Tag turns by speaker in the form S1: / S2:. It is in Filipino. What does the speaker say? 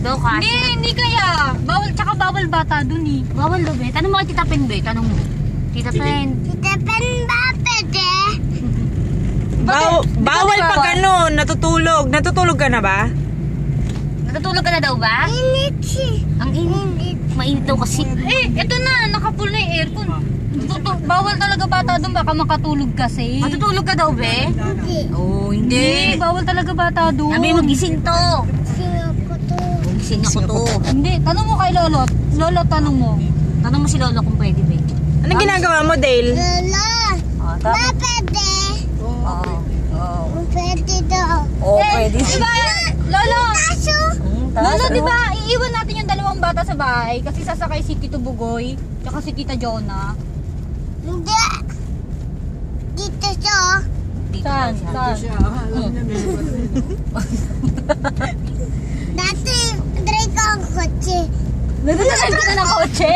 S1: Daw kasi.
S2: Hindi kaya. Bawal, tsaka bawal bata dun eh.
S1: Bawal daw, be. Tanong mo kay Tita Pen, be. Tanong mo. Tita Pen.
S3: Tita Pen ba pwede?
S4: Bawal pag ano, natutulog. Natutulog ka na ba?
S1: Natutulog ka na daw ba?
S3: Init si.
S1: Ang init. Mainit daw kasi.
S2: Eto na, naka-full na yung aircon. Bawal talaga bata dun, baka makatulog kasi.
S1: Matutulog ka daw, be?
S3: Hindi.
S1: Oh,
S2: Hindi, bawal talaga bata dun.
S1: Sabi mo, gising to.
S3: Sino ko to?
S1: Gising ako to.
S2: Hindi, tanong mo kay Lolo. Lolo, tanong mo.
S1: Tanong mo si Lolo kung pwede, be.
S4: Anong ginagawa mo, Dale?
S3: Lolo.
S1: Oh,
S3: Ba pwede?
S1: Oh.
S3: Pwede daw.
S1: Oh, pwede.
S2: Diba, Lolo?
S3: Kaso?
S2: Lolo, di ba, iiwan natin yung dalawang bata sa bahay kasi sasakay si Tito Bugoy tsaka si Tita Jonah.
S3: Hindi. Dito siya.
S2: Saan?
S3: Dati, try ko ang kotse.
S2: Nagdadala ka na ng kotse?